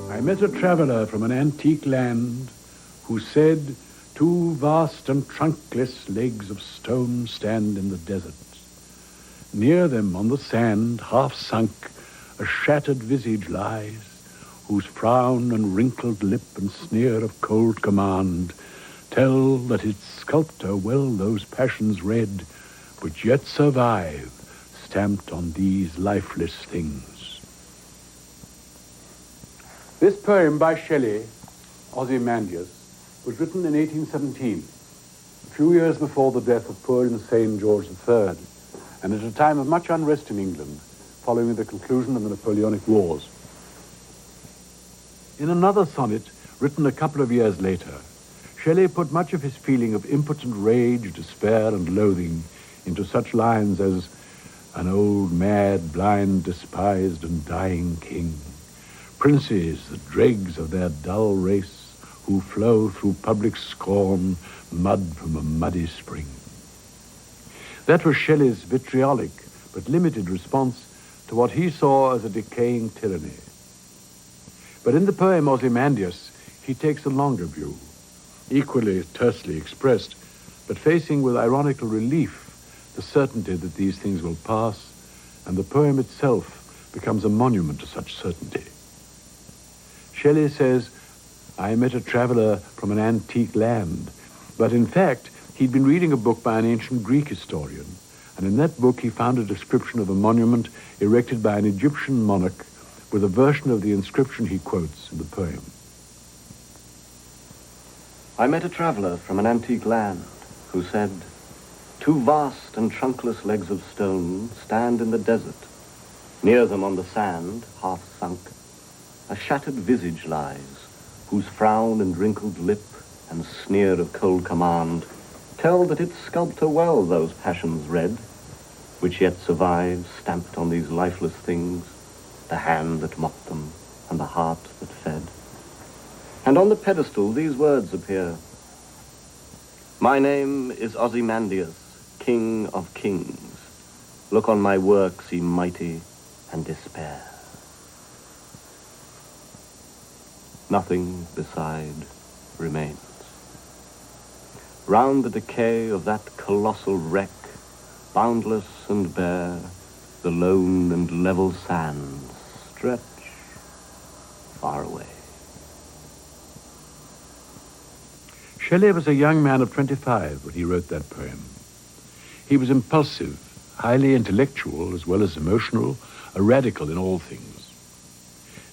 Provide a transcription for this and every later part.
I met a traveller from an antique land who said, "Two vast and trunkless legs of stone stand in the desert. Near them on the sand, half sunk, a shattered visage lies, whose frown and wrinkled lip and sneer of cold command tell that its sculptor well those passions read, which yet survive, stamped on these lifeless things." This poem by Shelley, Ozymandias, was written in 1817, a few years before the death of poor insane George III, and at a time of much unrest in England, following the conclusion of the Napoleonic Wars. In another sonnet, written a couple of years later, Shelley put much of his feeling of impotent rage, despair, and loathing into such lines as, "An old, mad, blind, despised, and dying king. Princes, the dregs of their dull race, who flow through public scorn, mud from a muddy spring." That was Shelley's vitriolic but limited response to what he saw as a decaying tyranny. But in the poem Ozymandias, he takes a longer view, equally tersely expressed, but facing with ironical relief the certainty that these things will pass, and the poem itself becomes a monument to such certainty. Shelley says, "I met a traveller from an antique land," but in fact, he'd been reading a book by an ancient Greek historian, and in that book he found a description of a monument erected by an Egyptian monarch with a version of the inscription he quotes in the poem. I met a traveller from an antique land who said, "Two vast and trunkless legs of stone stand in the desert. Near them on the sand, half sunk, a shattered visage lies, whose frown and wrinkled lip and sneer of cold command tell that its sculptor well those passions read, which yet survive, stamped on these lifeless things, the hand that mocked them and the heart that fed." And on the pedestal these words appear: "My name is Ozymandias, King of Kings. Look on my works, ye mighty, and despair." Nothing beside remains. Round the decay of that colossal wreck, boundless and bare, the lone and level sands stretch far away. Shelley was a young man of 25 when he wrote that poem. He was impulsive, highly intellectual as well as emotional, a radical in all things.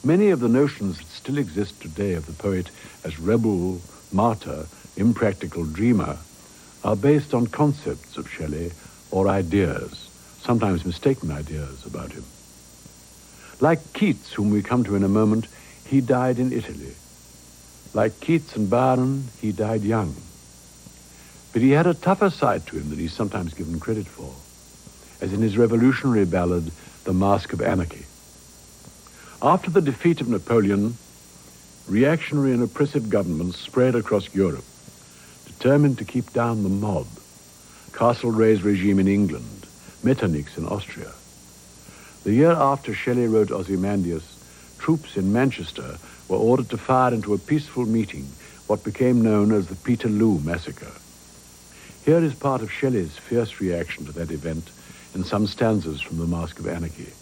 Many of the notions that still exist today of the poet as rebel, martyr, impractical dreamer are based on concepts of Shelley or ideas, sometimes mistaken ideas about him. Like Keats, whom we come to in a moment, he died in Italy. Like Keats and Byron, he died young. But he had a tougher side to him than he's sometimes given credit for, as in his revolutionary ballad, The Mask of Anarchy. After the defeat of Napoleon, reactionary and oppressive governments spread across Europe, determined to keep down the mob. Castlereagh's regime in England, Metternich's in Austria. The year after Shelley wrote Ozymandias, troops in Manchester were ordered to fire into a peaceful meeting, what became known as the Peterloo Massacre. Here is part of Shelley's fierce reaction to that event in some stanzas from The Mask of Anarchy.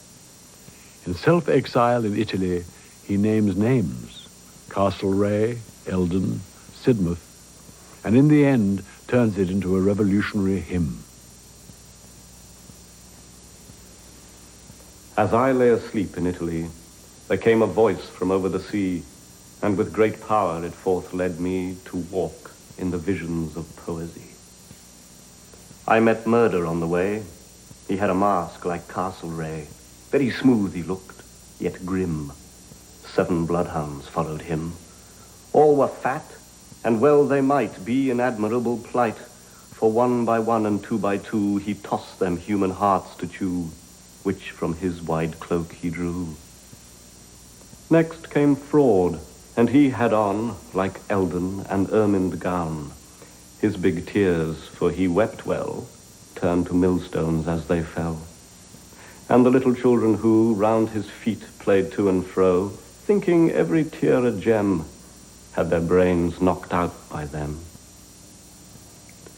In self-exile in Italy, he names names: Castlereagh, Eldon, Sidmouth, and in the end turns it into a revolutionary hymn. As I lay asleep in Italy, there came a voice from over the sea, and with great power it forth led me to walk in the visions of poesy. I met Murder on the way. He had a mask like Castlereagh. Very smooth he looked, yet grim. 7 bloodhounds followed him. All were fat, and well they might be in admirable plight, for 1 by 1 and 2 by 2 he tossed them human hearts to chew, which from his wide cloak he drew. Next came Fraud, and he had on, like Eldon, an ermined gown. His big tears, for he wept well, turned to millstones as they fell. And the little children who round his feet played to and fro, thinking every tear a gem, had their brains knocked out by them.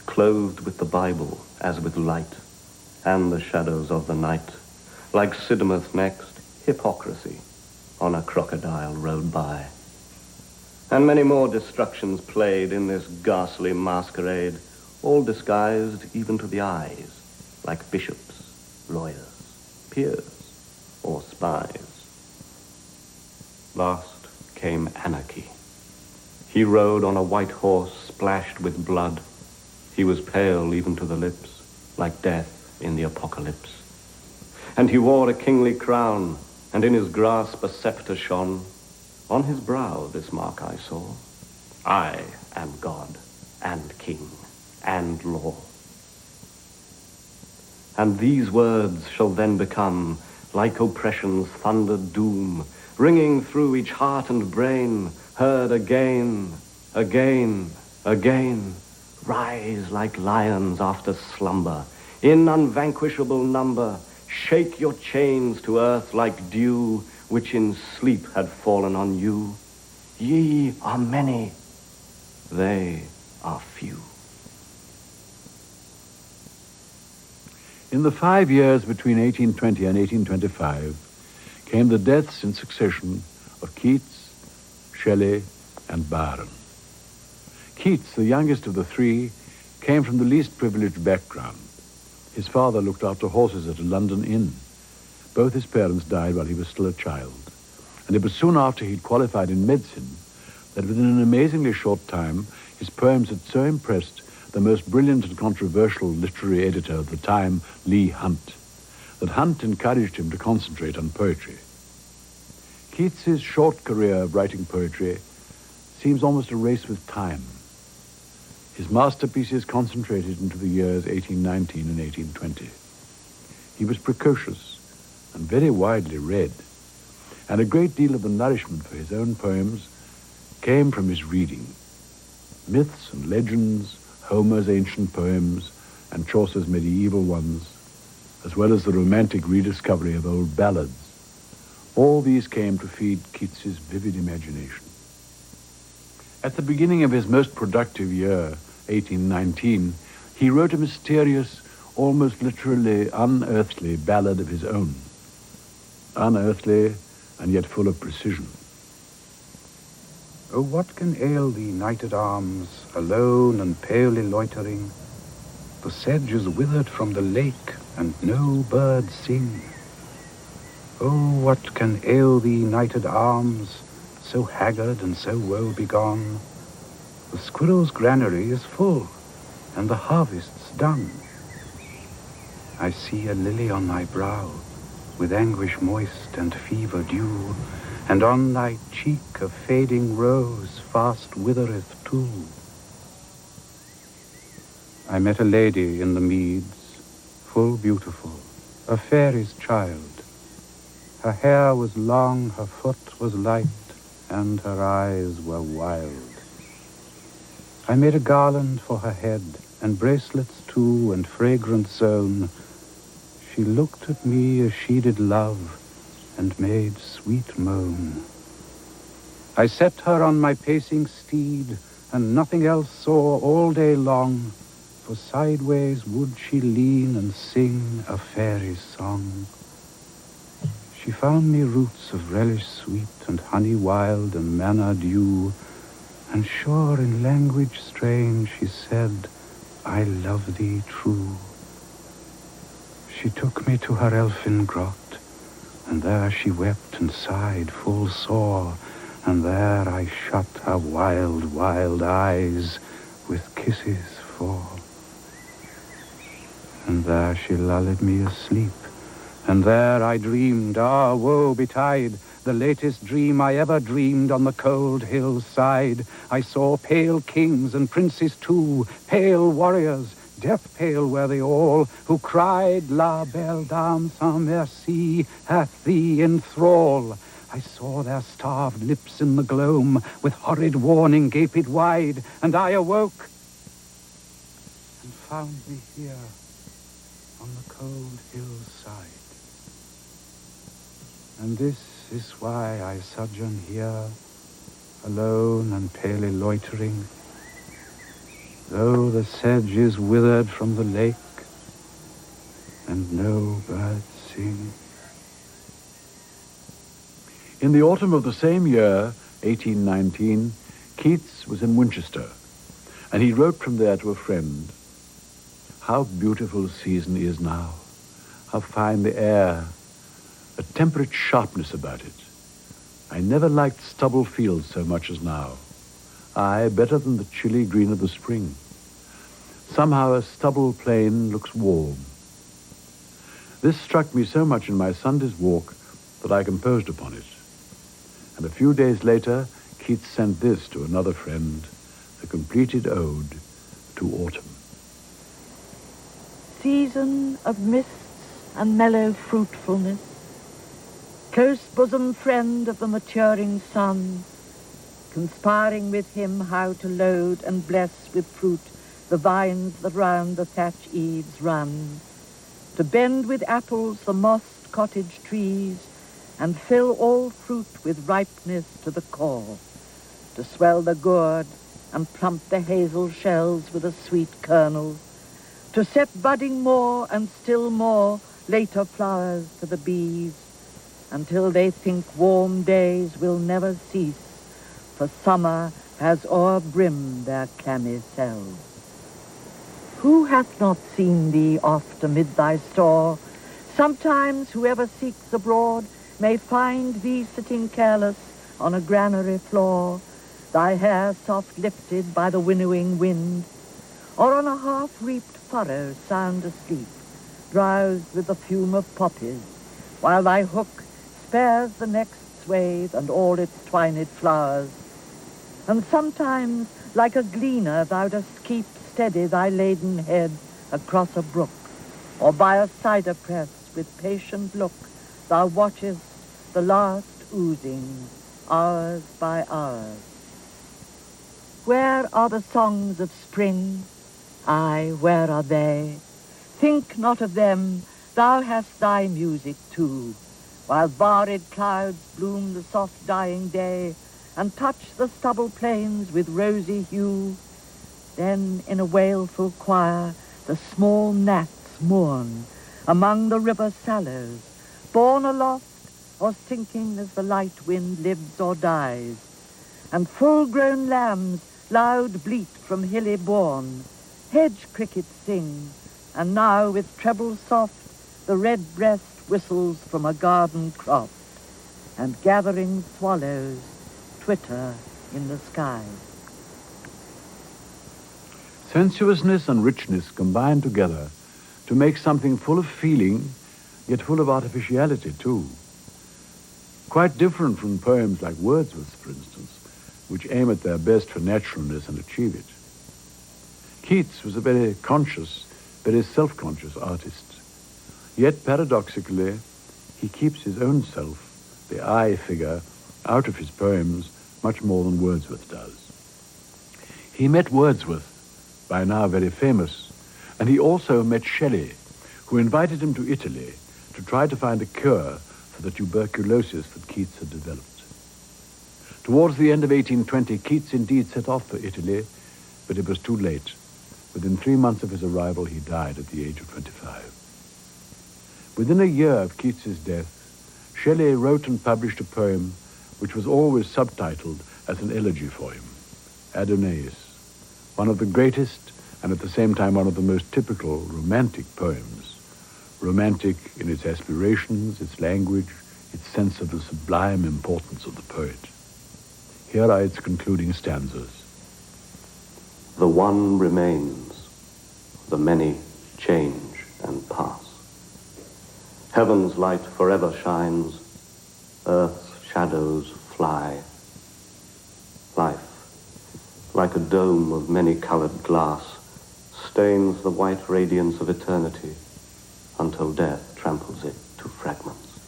Clothed with the Bible as with light, and the shadows of the night, like Sidmouth next, hypocrisy on a crocodile rode by. And many more destructions played in this ghastly masquerade, all disguised even to the eyes, like bishops, lawyers, peers, or spies. Last came Anarchy. He rode on a white horse splashed with blood. He was pale even to the lips, like death in the apocalypse. And he wore a kingly crown, and in his grasp a scepter shone. On his brow this mark I saw: I am God, and King, and Law. And these words shall then become, like oppression's thundered doom, ringing through each heart and brain, heard again, again, again. Rise like lions after slumber, in unvanquishable number. Shake your chains to earth like dew, which in sleep had fallen on you. Ye are many, they are few. In the 5 years between 1820 and 1825 came the deaths in succession of Keats, Shelley, and Byron. Keats, the youngest of the 3, came from the least privileged background. His father looked after horses at a London inn. Both his parents died while he was still a child, and it was soon after he'd qualified in medicine that within an amazingly short time his poems had so impressed the most brilliant and controversial literary editor of the time, Leigh Hunt, that Hunt encouraged him to concentrate on poetry. Keats's short career of writing poetry seems almost a race with time. His masterpieces concentrated into the years 1819 and 1820. He was precocious and very widely read, and a great deal of the nourishment for his own poems came from his reading. Myths and legends, Homer's ancient poems, and Chaucer's medieval ones, as well as the romantic rediscovery of old ballads, all these came to feed Keats's vivid imagination. At the beginning of his most productive year, 1819, he wrote a mysterious, almost literally unearthly ballad of his own. Unearthly and yet full of precision. Oh, what can ail thee, knight at arms, alone and palely loitering? The sedge is withered from the lake, and no birds sing. Oh, what can ail thee, knight at arms, so haggard and so woe begone? The squirrel's granary is full, and the harvest's done. I see a lily on thy brow, with anguish moist and fever dew, and on thy cheek a fading rose fast withereth too. I met a lady in the meads, full beautiful, a fairy's child. Her hair was long, her foot was light, and her eyes were wild. I made a garland for her head, and bracelets too, and fragrant zone. She looked at me as she did love, and made sweet moan. I set her on my pacing steed, and nothing else saw all day long, for sideways would she lean and sing a fairy's song. She found me roots of relish sweet, and honey wild, and manna dew, and sure in language strange she said, I love thee true. She took me to her elfin grot, and there she wept and sighed full sore, and there I shut her wild, wild eyes with kisses fall. And there she lulled me asleep, and there I dreamed, ah, woe betide, the latest dream I ever dreamed on the cold hillside. I saw pale kings and princes too, pale warriors, death pale were they all, who cried, La belle dame sans merci hath thee in thrall. I saw their starved lips in the gloam, with horrid warning gaped wide, and I awoke and found me here on the cold hillside. And this is why I sojourn here, alone and palely loitering, though the sedge is withered from the lake, and no birds sing. In the autumn of the same year, 1819, Keats was in Winchester, and he wrote from there to a friend, "How beautiful the season is now, how fine the air, a temperate sharpness about it. I never liked stubble fields so much as now. Aye, better than the chilly green of the spring. Somehow a stubble plain looks warm." This struck me so much in my Sunday's walk that I composed upon it. And a few days later, Keats sent this to another friend, the completed ode to autumn. Season of mists and mellow fruitfulness, close bosom friend of the maturing sun, conspiring with him how to load and bless with fruit the vines that round the thatch eaves run, to bend with apples the mossed cottage trees, and fill all fruit with ripeness to the core, to swell the gourd and plump the hazel shells with a sweet kernel, to set budding more and still more later flowers to the bees, until they think warm days will never cease, for summer has o'erbrimmed their clammy cells. Who hath not seen thee oft amid thy store? Sometimes whoever seeks abroad may find thee sitting careless on a granary floor, thy hair soft lifted by the winnowing wind, or on a half-reaped furrow sound asleep, drowsed with the fume of poppies, while thy hook spares the next swathe and all its twined flowers. And sometimes, like a gleaner, thou dost keep steady thy laden head across a brook, or by a cider press with patient look thou watchest the last oozing, hours by hours. Where are the songs of spring? Aye, where are they? Think not of them, thou hast thy music too, while barred clouds bloom the soft dying day, and touch the stubble plains with rosy hue. Then in a wailful choir the small gnats mourn among the river sallows, borne aloft or sinking as the light wind lives or dies, and full-grown lambs loud bleat from hilly bourne, hedge crickets sing, and now with treble soft the red-breast whistles from a garden croft, and gathering swallows twitter in the sky. Sensuousness and richness combine together to make something full of feeling, yet full of artificiality too. Quite different from poems like Wordsworth's, for instance, which aim at their best for naturalness and achieve it. Keats was a very conscious, very self-conscious artist. Yet, paradoxically, he keeps his own self, the I figure, out of his poems much more than Wordsworth does. He met Wordsworth, by now very famous, and he also met Shelley, who invited him to Italy to try to find a cure for the tuberculosis that Keats had developed. Towards the end of 1820, Keats indeed set off for Italy, but it was too late. Within 3 months of his arrival, he died at the age of 25. Within a year of Keats's death, Shelley wrote and published a poem which was always subtitled as an elegy for him, Adonais, one of the greatest and at the same time one of the most typical romantic poems, romantic in its aspirations, its language, its sense of the sublime importance of the poet. Here are its concluding stanzas. The one remains, the many change and pass. Heaven's light forever shines, earth's shadows fly. Life, like a dome of many-colored glass, stains the white radiance of eternity until death tramples it to fragments.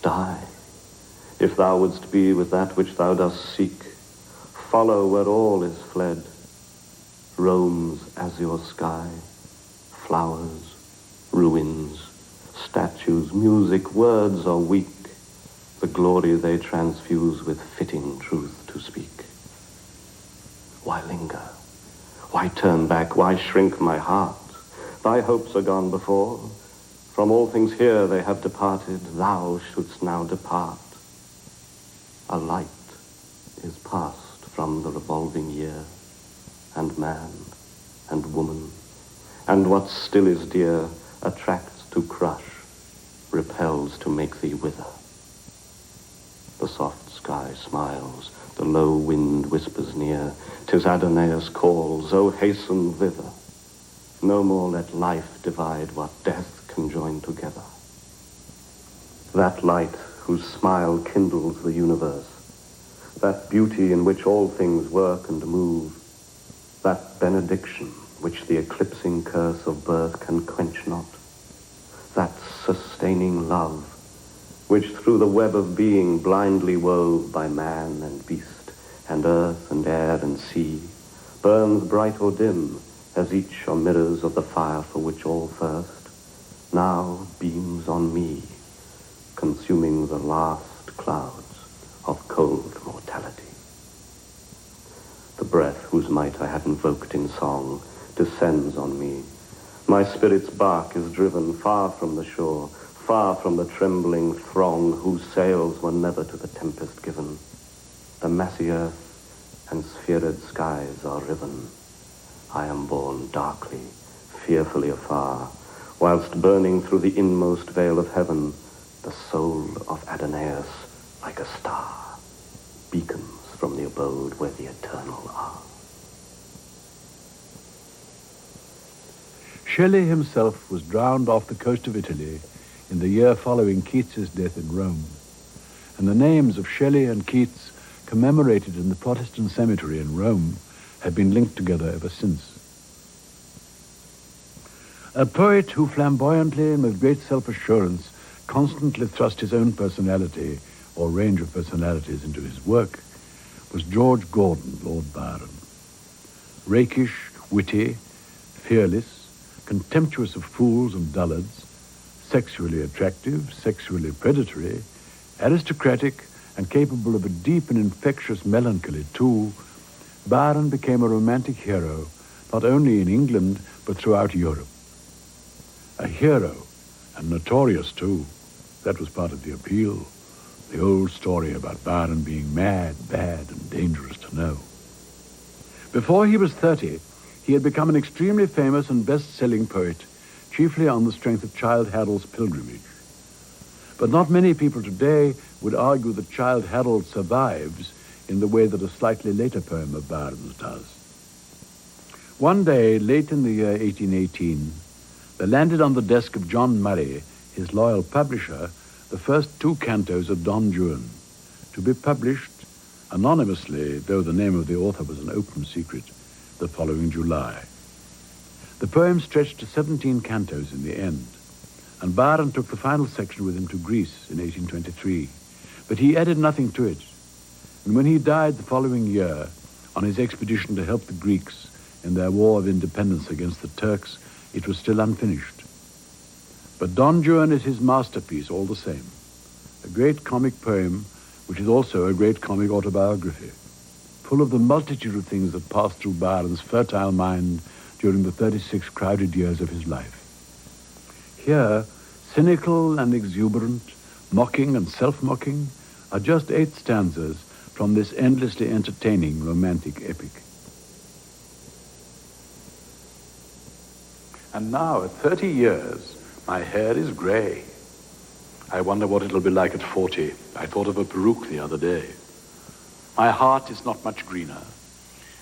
Die, if thou wouldst be with that which thou dost seek. Follow where all is fled. Rome's azure sky, flowers, ruins, statues, music, words are weak. The glory they transfuse with fitting truth to speak. Why linger? Why turn back? Why shrink my heart? Thy hopes are gone before. From all things here they have departed. Thou shouldst now depart. A light is past from the revolving year, and man, and woman, and what still is dear, attracts to crush, repels to make thee wither. The soft sky smiles, the low wind whispers near, 'tis Adonais calls, oh hasten thither. No more let life divide what death can join together. That light whose smile kindles the universe, that beauty in which all things work and move, that benediction which the eclipsing curse of birth can quench not, that sustaining love which through the web of being blindly wove by man and beast and earth and air and sea, burns bright or dim as each are mirrors of the fire for which all thirst, now beams on me, consuming the last clouds of cold mortality. The breath whose might I had invoked in song descends on me. My spirit's bark is driven far from the shore, far from the trembling throng whose sails were never to the tempest given. The massy earth and sphered skies are riven. I am borne darkly, fearfully afar, whilst burning through the inmost veil of heaven, the soul of Adonais, like a star, beacons from the abode where the eternal are. Shelley himself was drowned off the coast of Italy in the year following Keats's death in Rome, and the names of Shelley and Keats commemorated in the Protestant cemetery in Rome have been linked together ever since. A poet who flamboyantly and with great self-assurance constantly thrust his own personality or range of personalities into his work was George Gordon, Lord Byron. Rakish, witty, fearless, contemptuous of fools and dullards, sexually attractive, sexually predatory, aristocratic, and capable of a deep and infectious melancholy too, Byron became a romantic hero, not only in England, but throughout Europe. A hero, and notorious too. That was part of the appeal. The old story about Byron being mad, bad, and dangerous to know. Before he was 30, he had become an extremely famous and best-selling poet, chiefly on the strength of Childe Harold's Pilgrimage. But not many people today would argue that Childe Harold survives in the way that a slightly later poem of Byron's does. One day, late in the year 1818, there landed on the desk of John Murray, his loyal publisher, the first 2 cantos of Don Juan, to be published anonymously, though the name of the author was an open secret, the following July. The poem stretched to 17 cantos in the end, and Byron took the final section with him to Greece in 1823, but he added nothing to it. And when he died the following year, on his expedition to help the Greeks in their war of independence against the Turks, it was still unfinished. But Don Juan is his masterpiece all the same, a great comic poem, which is also a great comic autobiography, full of the multitude of things that passed through Byron's fertile mind during the 36 crowded years of his life. Here, cynical and exuberant, mocking and self-mocking, are just 8 stanzas from this endlessly entertaining romantic epic. And now, at 30 years, my hair is grey. I wonder what it'll be like at 40. I thought of a peruke the other day. My heart is not much greener,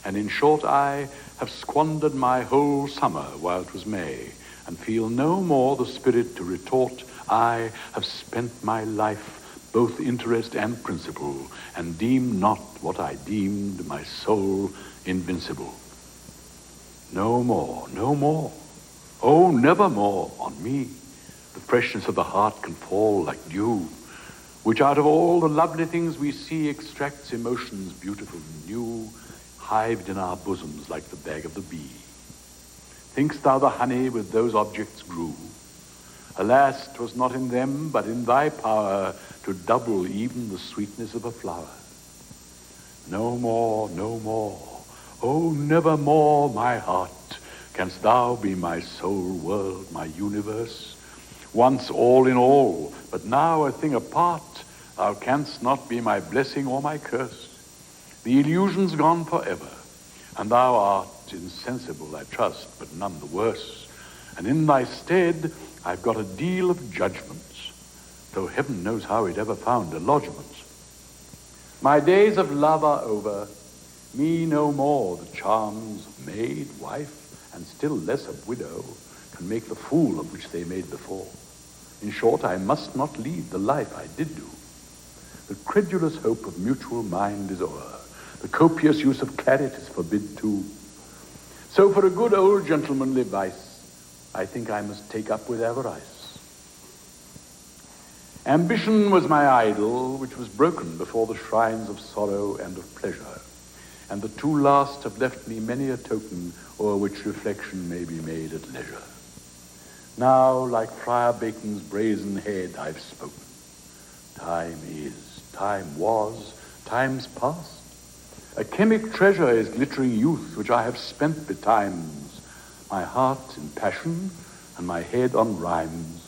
And in short, I have squandered my whole summer while it was May, and feel no more the spirit to retort, I have spent my life both interest and principle, and deem not what I deemed my soul invincible. No more, no more, oh, never more on me. The freshness of the heart can fall like dew, which out of all the lovely things we see extracts emotions beautiful and new, hived in our bosoms like the bag of the bee. Think'st thou the honey with those objects grew? Alas, 'twas not in them, but in thy power to double even the sweetness of a flower. No more, no more, oh, never more, my heart, canst thou be my sole world, my universe. Once all in all, but now a thing apart, thou canst not be my blessing or my curse. The illusion's gone forever, and thou art insensible, I trust, but none the worse. And in thy stead, I've got a deal of judgments, though heaven knows how it ever found a lodgment. My days of love are over, me no more the charms of maid, wife, and still less of widow, can make the fool of which they made before. In short, I must not lead the life I did do. The credulous hope of mutual mind is o'er. The copious use of claret is forbid too. So for a good old gentlemanly vice, I think I must take up with avarice. Ambition was my idol, which was broken before the shrines of sorrow and of pleasure, and the two last have left me many a token o'er which reflection may be made at leisure. Now, like Friar Bacon's brazen head, I've spoken. Time is, time was, time's past. A chemic treasure is glittering youth, which I have spent betimes, my heart in passion and my head on rhymes.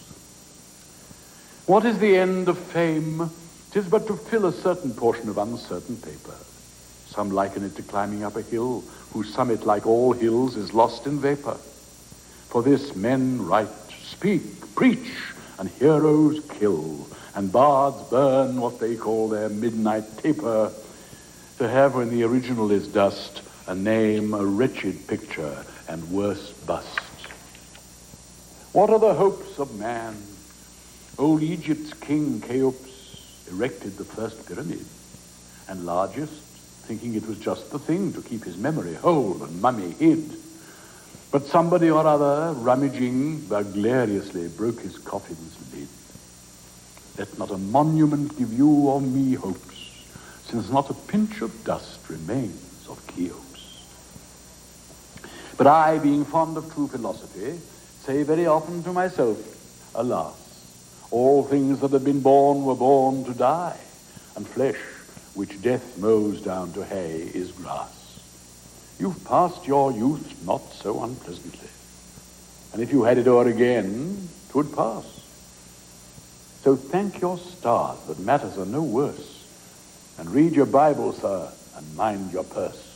What is the end of fame? 'Tis but to fill a certain portion of uncertain paper. Some liken it to climbing up a hill, whose summit, like all hills, is lost in vapor. For this men write, speak, preach, and heroes kill, and bards burn what they call their midnight taper, to have, when the original is dust, a name, a wretched picture, and worse bust. What are the hopes of man? Old Egypt's king Cheops erected the first pyramid, and largest, thinking it was just the thing to keep his memory whole and mummy hid. But somebody or other, rummaging burglariously, broke his coffin's lid. Let not a monument give you or me hopes, since not a pinch of dust remains of Cheops. But I, being fond of true philosophy, say very often to myself, alas, all things that have been born were born to die, and flesh, which death mows down to hay, is grass. You've passed your youth not so unpleasantly, and if you had it o'er again, 'twould pass. So thank your stars that matters are no worse, and read your Bible, sir, and mind your purse.